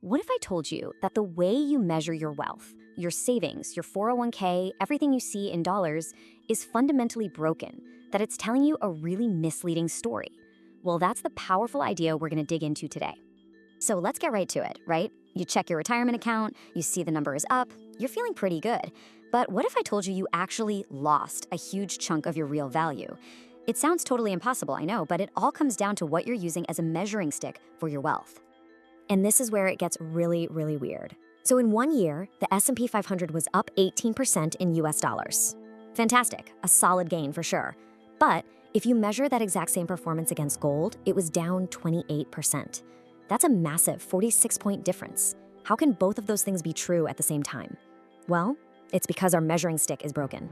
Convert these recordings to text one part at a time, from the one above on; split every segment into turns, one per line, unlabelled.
What if I told you that the way you measure your wealth, your savings, your 401k, everything you see in dollars, is fundamentally broken, that it's telling you a really misleading story? Well, that's the powerful idea we're going to dig into today. So let's get right to it, right? You check your retirement account, you see the number is up, you're feeling pretty good. But what if I told you you actually lost a huge chunk of your real value? It sounds totally impossible, I know, but it all comes down to what you're using as a measuring stick for your wealth. And this is where it gets really, really weird. So in 1 year, the S&P 500 was up 18% in US dollars. Fantastic, a solid gain for sure. But if you measure that exact same performance against gold, it was down 28%. That's a massive 46-point difference. How can both of those things be true at the same time? Well, it's because our measuring stick is broken.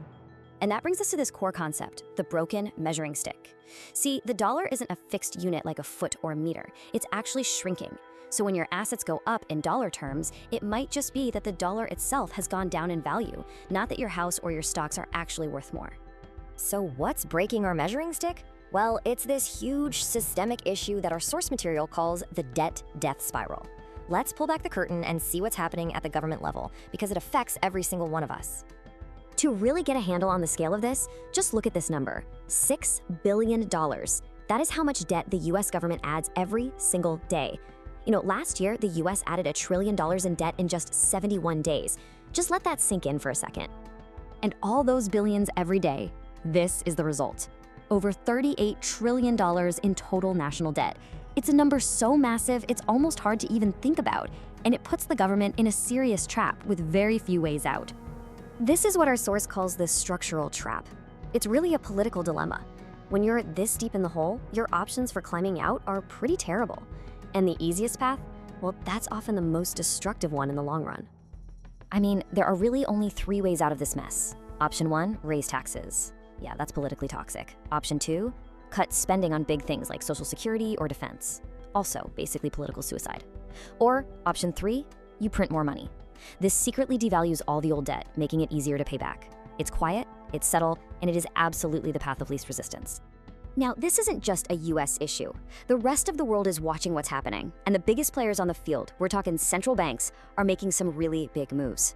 And that brings us to this core concept, the broken measuring stick. See, the dollar isn't a fixed unit like a foot or a meter. It's actually shrinking. So when your assets go up in dollar terms, it might just be that the dollar itself has gone down in value, not that your house or your stocks are actually worth more. So what's breaking our measuring stick? Well, it's this huge systemic issue that our source material calls the debt death spiral. Let's pull back the curtain and see what's happening at the government level, because it affects every single one of us. To really get a handle on the scale of this, just look at this number, $6 billion. That is how much debt the US government adds every single day. Last year, the US added $1 trillion in debt in just 71 days. Just let that sink in for a second. And all those billions every day, this is the result. Over $38 trillion in total national debt. It's a number so massive, it's almost hard to even think about, and it puts the government in a serious trap with very few ways out. This is what our source calls the structural trap. It's really a political dilemma. When you're this deep in the hole, your options for climbing out are pretty terrible. And the easiest path? Well, that's often the most destructive one in the long run. I mean, there are really only 3 ways out of this mess. Option 1, raise taxes. Yeah, that's politically toxic. Option 2, cut spending on big things like Social Security or defense. Also, basically political suicide. Or option 3, you print more money. This secretly devalues all the old debt, making it easier to pay back. It's quiet, it's subtle, and it is absolutely the path of least resistance. Now, this isn't just a US issue. The rest of the world is watching what's happening, and the biggest players on the field, we're talking central banks, are making some really big moves.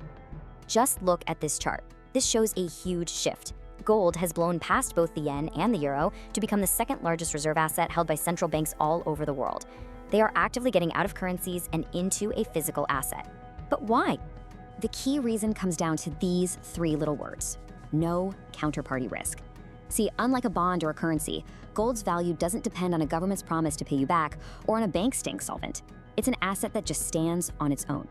Just look at this chart. This shows a huge shift. Gold has blown past both the yen and the euro to become the second largest reserve asset held by central banks all over the world. They are actively getting out of currencies and into a physical asset. But why? The key reason comes down to these 3 little words: no counterparty risk. See, unlike a bond or a currency, gold's value doesn't depend on a government's promise to pay you back or on a bank staying solvent. It's an asset that just stands on its own.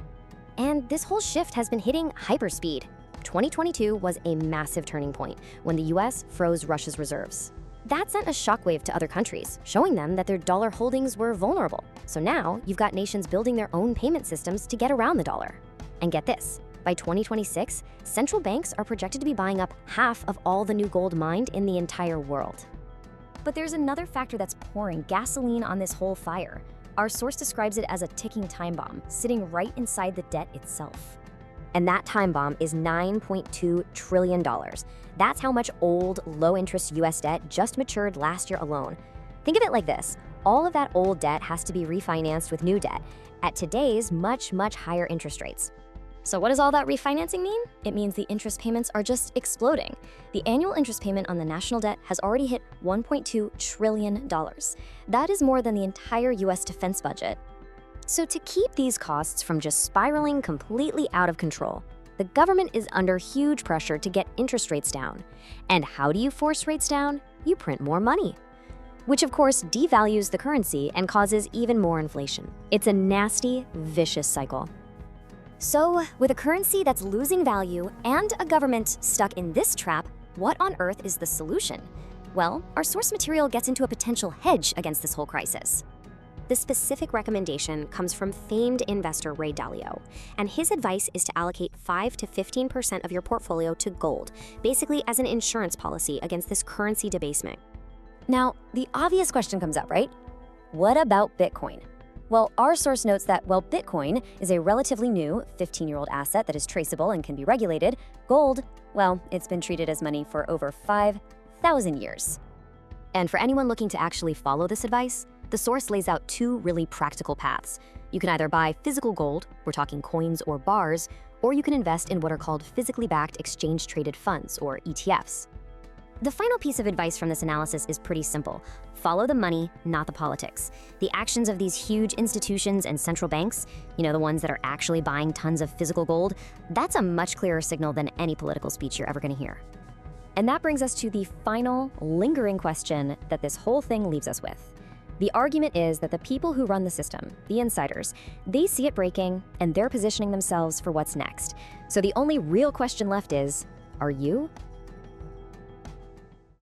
And this whole shift has been hitting hyperspeed. 2022 was a massive turning point when the US froze Russia's reserves. That sent a shockwave to other countries, showing them that their dollar holdings were vulnerable. So now you've got nations building their own payment systems to get around the dollar. And get this, by 2026, central banks are projected to be buying up half of all the new gold mined in the entire world. But there's another factor that's pouring gasoline on this whole fire. Our source describes it as a ticking time bomb, sitting right inside the debt itself. And that time bomb is $9.2 trillion. That's how much old, low-interest US debt just matured last year alone. Think of it like this. All of that old debt has to be refinanced with new debt at today's much, much higher interest rates. So what does all that refinancing mean? It means the interest payments are just exploding. The annual interest payment on the national debt has already hit $1.2 trillion. That is more than the entire US defense budget. So to keep these costs from just spiraling completely out of control, the government is under huge pressure to get interest rates down. And how do you force rates down? You print more money, which of course devalues the currency and causes even more inflation. It's a nasty, vicious cycle. So, with a currency that's losing value and a government stuck in this trap, what on earth is the solution? Well, our source material gets into a potential hedge against this whole crisis. The specific recommendation comes from famed investor Ray Dalio, and his advice is to allocate 5 to 15% of your portfolio to gold, basically as an insurance policy against this currency debasement. Now, the obvious question comes up, right? What about Bitcoin? Well, our source notes that while Bitcoin is a relatively new 15-year-old asset that is traceable and can be regulated, gold, well, it's been treated as money for over 5,000 years. And for anyone looking to actually follow this advice, the source lays out 2 really practical paths. You can either buy physical gold, we're talking coins or bars, or you can invest in what are called physically backed exchange-traded funds, or ETFs. The final piece of advice from this analysis is pretty simple. Follow the money, not the politics. The actions of these huge institutions and central banks, the ones that are actually buying tons of physical gold, that's a much clearer signal than any political speech you're ever going to hear. And that brings us to the final, lingering question that this whole thing leaves us with. The argument is that the people who run the system, the insiders, they see it breaking and they're positioning themselves for what's next. So the only real question left is, are you?